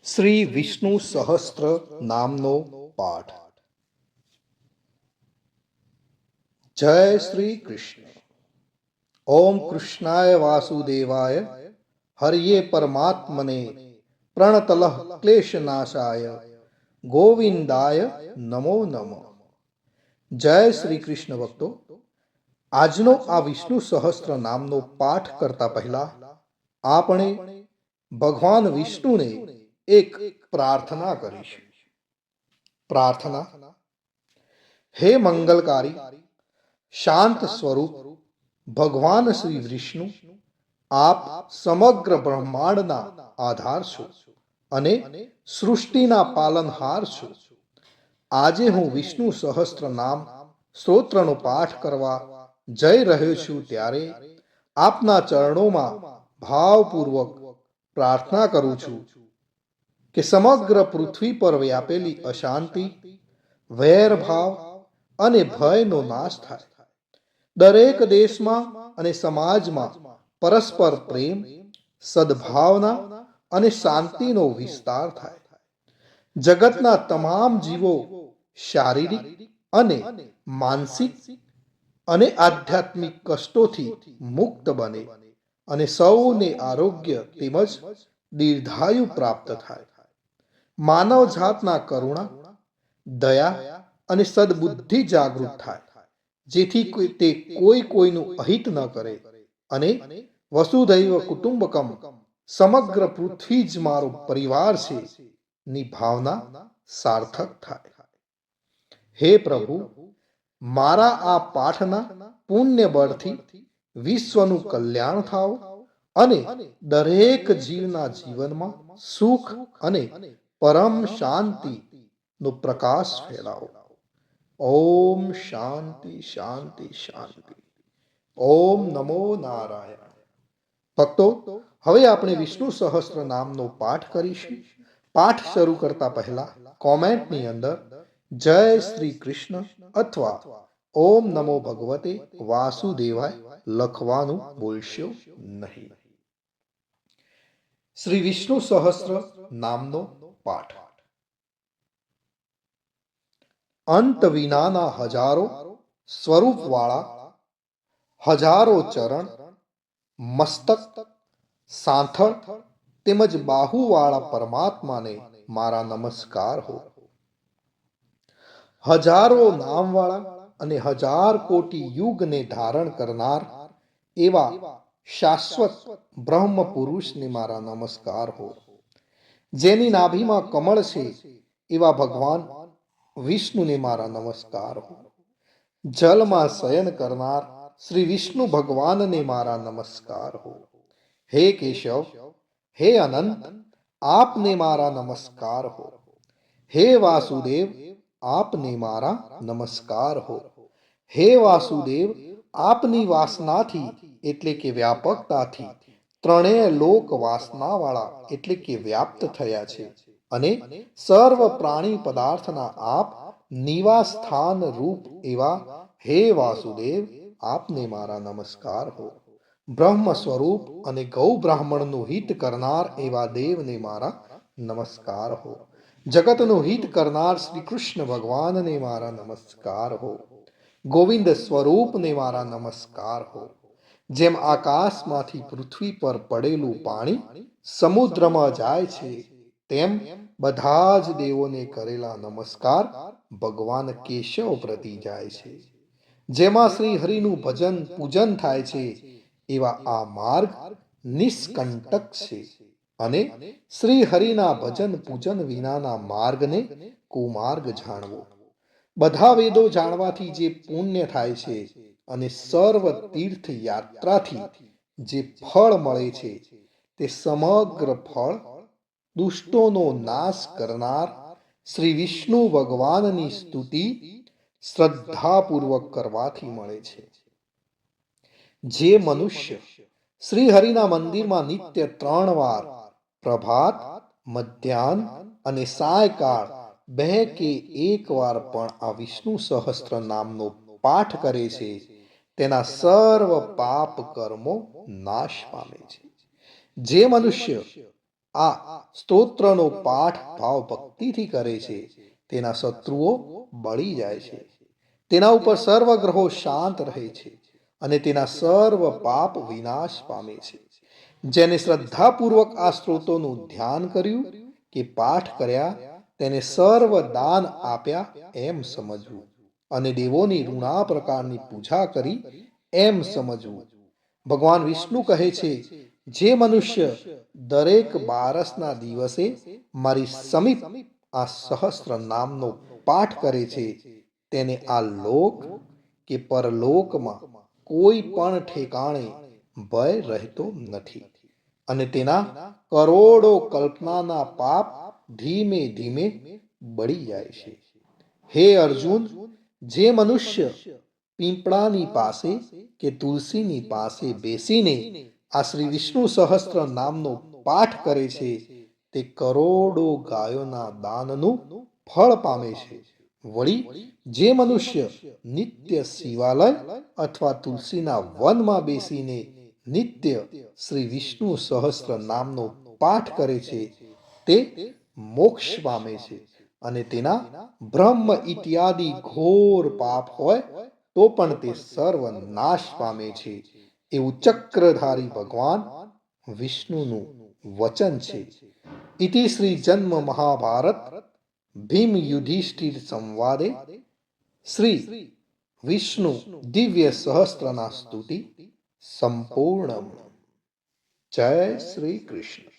શ્રી વિષ્ણુ સહસ્ત્ર નામનો પાઠ. જય શ્રી કૃષ્ણ. ઓમ કૃષ્ણાય વાસુદેવાય હરિયે પરમાત્મને પ્રણતલઃ ક્લેશનાશાય ગોવિંદાય નમો નમઃ. જય શ્રી કૃષ્ણ ભક્તો. આજનો આ વિષ્ણુ સહસ્ત્ર નામનો પાઠ કરતા પહેલા આપણે ભગવાન વિષ્ણુને એક પ્રાર્થના કરીશું. પ્રાર્થના. હે મંગલકારી શાંત સ્વરૂપ ભગવાન શ્રી વિષ્ણુ, આપ સમગ્ર બ્રહ્માંડના આધાર છો અને સૃષ્ટિના પાલનહાર છો. આજે હું વિષ્ણુ સહસ્ત્ર નામ સ્તોત્રનો પાઠ કરવા જઈ રહ્યો છું ત્યારે આપના ચરણોમાં ભાવપૂર્વક પ્રાર્થના કરું છું કે સમગ્ર પૃથ્વી પર વ્યાપેલી અશાંતિ, વેરભાવ અને ભયનો નાશ થાય. દરેક દેશમાં અને સમાજમાં પરસ્પર પ્રેમ, સદભાવના અને શાંતિનો વિસ્તાર થાય. જગતના તમામ જીવો શારીરિક અને માનસિક અને આધ્યાત્મિક કષ્ટોથી મુક્ત બને અને સૌને આરોગ્ય તેમજ દીર્ઘાયુ પ્રાપ્ત થાય. માનવ જાતના કરુણા, દયા અને સદબુદ્ધિ જાગૃત થાય, જેથી તે કોઈનું અહિત ન કરે અને વસુધૈવ કુટુંબકમ, સમગ્ર પૃથ્વી જ મારો પરિવાર છે ની ભાવના સાર્થક થાય. હે પ્રભુ, મારા આ પાઠના પુણ્ય બળથી વિશ્વનું કલ્યાણ થાવ અને દરેક જીવના જીવનમાં સુખ અને પરમ શાંતિ નો પ્રકાશ ફેલાવો. ઓમ શાંતિ શાંતિ શાંતિ. ઓમ નમો નારાયણ. ભક્તો, હવે આપણે વિષ્ણુ સહસ્ત્ર નામનો પાઠ કરીશું. પાઠ શરૂ કરતા પહેલા કોમેન્ટની અંદર જય શ્રી કૃષ્ણ અથવા ઓમ નમો ભગવતે વાસુદેવાય લખવાનું ભૂલશો નહીં. શ્રી વિષ્ણુ સહસ્ત્ર નામનો પાઠ. અંત વિનાના હજારો સ્વરૂપવાળા, હજારો ચરણ, મસ્તક, સાંથળ તેમજ બાહુવાળા પરમાત્માને મારા નમસ્કાર હો. હજારો નામવાળા અને હજાર કોટી યુગને ધારણ કરનાર એવા શાશ્વત બ્રહ્મ પુરુષને મારા નમસ્કાર હો. જેની નાભીમાં કમળ છે એવા ભગવાન વિષ્ણુને મારા નમસ્કાર હો. જલમાં શયન કરનાર શ્રી વિષ્ણુ ભગવાનને મારા નમસ્કાર હો. હે કેશવ, હે અનંત, આપને મારા નમસ્કાર હો. હે વાસુદેવ, આપને મારા નમસ્કાર હો. હે વાસુદેવ, આપની વાસનાથી એટલે કે વ્યાપકતાથી ત્રણેય લોક વાસનાવાળા એટલે કે વ્યાપ્ત થયા છે અને સર્વ પ્રાણી પદાર્થના આપ નિવાસ સ્થાન રૂપ એવા હે વાસુદેવ, આપને મારા નમસ્કાર હો. બ્રહ્મ સ્વરૂપ અને ગૌ બ્રાહ્મણનું હિત કરનાર એવા દેવને મારા નમસ્કાર હો. જગતનું હિત કરનાર શ્રી કૃષ્ણ ભગવાનને મારા નમસ્કાર હો. ગોવિંદ સ્વરૂપને મારા નમસ્કાર હો. જેમ આકાશમાંથી પૃથ્વી પર પડેલું પાણી સમુદ્રમાં જાય છે, તેમ બધા જ દેવોને કરેલા નમસ્કાર ભગવાન કેશવ પ્રતિ જાય છે. જેમાં શ્રી હરિનું ભજન પૂજન થાય છે એવા આ માર્ગ નિષ્કંટક છે અને શ્રી હરિના ભજન પૂજન વિનાના માર્ગને કુમાર્ગ જાણવો. બધા વેદો જાણવાથી જે પુણ્ય થાય છે અને સર્વ તીર્થ યાત્રાથી જે ફળ મળે છે તે સમગ્ર ફળ દુષ્ટોનો નાશ કરનાર શ્રી વિષ્ણુ ભગવાનની સ્તુતિ શ્રદ્ધાપૂર્વક કરવાથી મળે છે. જે મનુષ્ય શ્રી હરિના મંદિરમાં નિત્ય 3 વાર પ્રભાત, મધ્યાહન અને સાયકાળ 2 કે 1 વાર પણ આ વિષ્ણુ સહસ્ત્ર નામનો પાઠ કરે છે, તેના સર્વ પાપ કર્મો નાશ પામે છે. જે મનુષ્ય આ સ્તોત્રનો પાઠ ભાવ ભક્તિથી કરે છે તેના શત્રુઓ બળી જાય છે, તેના ઉપર સર્વ ગ્રહો શાંત રહે છે અને તેના સર્વ પાપ વિનાશ પામે છે. જેને શ્રદ્ધાપૂર્વક આ સ્ત્રોતોનું ધ્યાન કર્યું કે પાઠ કર્યા તેને સર્વ દાન આપ્યા એમ સમજવું અને દેવોની ઋણા પ્રકારની પૂજા કરી એમ સમજવું. ભગવાન વિષ્ણુ કહે છે, જે મનુષ્ય દરેક બારસના દિવસે મારી સમીપ આ સહસ્ત્ર નામનો પાઠ કરે છે તેને આ લોક કે પરલોકમાં કોઈ પણ ઠેકાણે ભય રહેતો નથી અને તેના કરોડો કલ્પનાના પાપ ધીમે ધીમે બળી જાય છે. હે અર્જુન, જે મનુષ્ય પીપળાની પાસે કે તુલસીની પાસે બેસીને આ શ્રી વિષ્ણુ સહસ્ત્ર નામનો પાઠ કરે છે તે કરોડો ગાયોના દાનનું ફળ પામે છે. વળી જે મનુષ્ય નિત્ય શિવાલય અથવા તુલસીના વનમાં બેસીને નિત્ય શ્રી વિષ્ણુ સહસ્ત્ર નામનો પાઠ કરે છે તે મોક્ષ પામે છે અને તેના બ્રહ્મ ઇત્યાદિ ઘોર પાપ હોય તો પણ તે સર્વ નાશ પામે છે. એવું ચક્રધારી ભગવાન વિષ્ણુનું વચન છે. ઇતિ શ્રી જન્મ મહાભારત ભીમ યુધિષ્ઠિર સંવાદે શ્રી વિષ્ણુ દિવ્ય સહસ્ત્રના સ્તુતિ સંપૂર્ણ. જય શ્રી કૃષ્ણ.